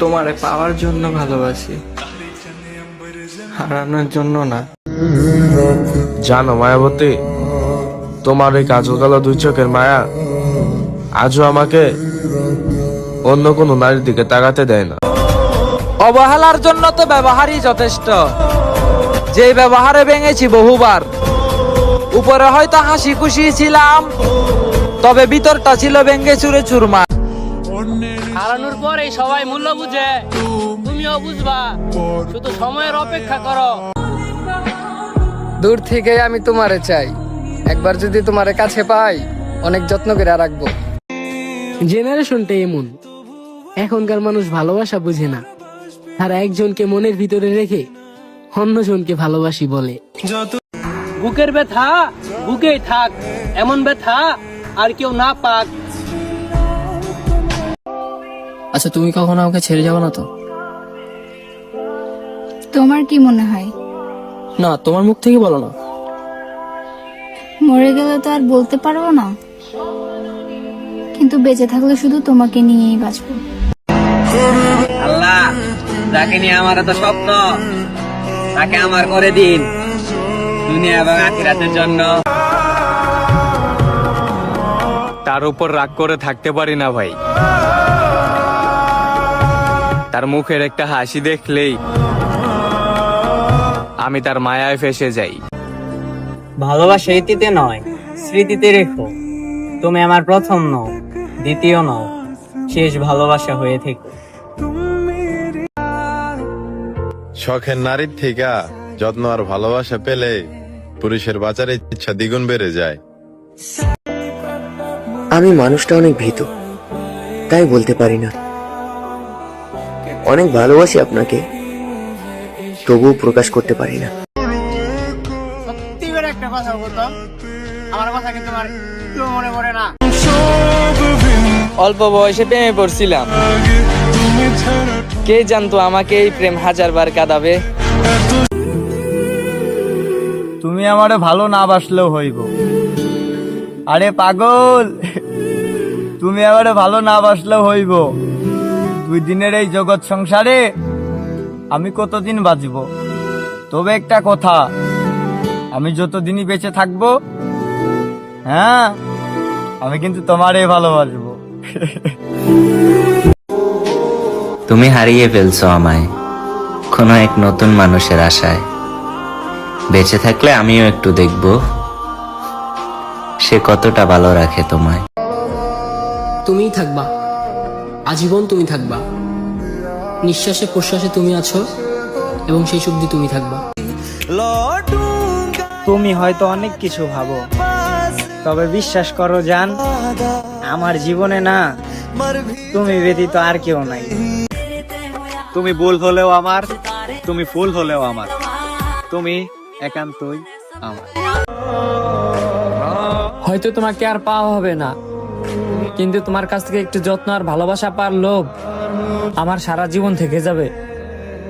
তোমারে পাওয়ার জন্য ভালোবাসি, হারানোর জন্য না। জানো মায়াবতী, তোমার এই কাজল কালো দুই চোখের মায়া আজও আমাকে অন্য কোনো নারীর দিকে তাকাতে দেয় না। অবহেলার জন্য তো ব্যবহারই যথেষ্ট। যে ব্যবহারে ভেঙেছি বহুবার। উপরে হয়তো হাসি খুশি ছিলাম, তবে ভিতরটা ছিল ভেঙে চুরে চুরমার। হারানোর পরে সবাই মূল্য বুঝে, তুমিও বুঝবা, শুধু সময়ের অপেক্ষা করো। দূর থেকে আমি তোমারে চাই, একবার যদি তোমারে কাছে পাই অনেক যত্ন করে রাখবো। জেনারেশনটা এমন, এখনকার মানুষ ভালোবাসা বুঝে না। তারা একজনকে মনের ভিতরে রেখে অন্যজনকে ভালোবাসি বলে। বুকের ব্যথা বুকেই থাক, এমন ব্যথা আর কেউ না পাক। আচ্ছা, তুমি কখনো আমাকে ছেড়ে যাবে না তো? তোমার কি মনে হয়? না, তোমার মুখ থেকে বলো না। মরে গেলে তো আর বলতে পারবো না, কিন্তু বেঁচে থাকলে শুধু তোমাকে নিয়েই বাঁচবো। আল্লাহ, যাকে নিয়ে আমার এত স্বপ্ন, তাকে আমার করে দিন, দুনিয়া এবং আখিরাতের জন্য। তার উপর রাগ করে থাকতে পারি না ভাই। তার মুখের একটা হাসি দেখলেই আমি তার মায়ায় ফেসে যাই। ভালোবাসা ইতিতে নয়, স্মৃতিতে রেখো। তুমি আমার প্রথম নও, দ্বিতীয় নও, শেষ ভালোবাসা হয়ে থেকো। শখের নারীর থেকে যত্ন আর ভালোবাসা পেলে পুরুষের বাঁচার ইচ্ছা দ্বিগুণ বেড়ে যায়। আমি মানুষটা অনেক ভীতু, তাই বলতে পারি না। অনেক ভালোবাসি আপনাকে, তবুও প্রকাশ করতে পারি না। সত্যি করে একটা কথা বলতো, আমার কথা কিন্তু তোমার কেউ মনে পড়ে না। অল্প বয়সে প্রেমে পড়ছিলাম, কে জানতো আমাকে এই প্রেম হাজারবার কাঁদাবে। তুমি আমারে ভালো না বাসলেও হইব। আরে পাগল, তুমি আমারে ভালো না বাসলেও হইব। 2 দিনের এই জগৎ সংসারে আমি কতদিন বাঁচব? তবে একটা কথা, আমি যতদিনই বেঁচে থাকবো, হ্যাঁ, আমি কিন্তু তোমারে ভালোবাসবো। তুমি হারিয়ে ফেলছো আমায় কোনো এক নতুন মানুষের আশায়। বেঁচে থাকলে আমিও একটু দেখব সে কতটা ভালো রাখে তোমায়। তুমিই থাকবা, আজীবন তুমি থাকবা। নিঃশ্বাসে প্রশ্বাসে তুমি আছো এবং সেই সুখ দিয়ে তুমি থাকবা। তুমি হয়তো অনেক কিছু ভাবো, তবে বিশ্বাস করো জান, আমার জীবনে না তুমি ব্যতীত আর কেউ নাই। তুমি ভুল হলেও আমার, তুমি ফুল হলেও আমার, তুমি একান্তই আমার। হয়তো তোমাকে আর পাওয়া হবে না, কিন্তু তোমার কাছ থেকে একটু যত্ন আর ভালোবাসা পাওয়ার লোভ আমার সারা জীবন থেকে যাবে।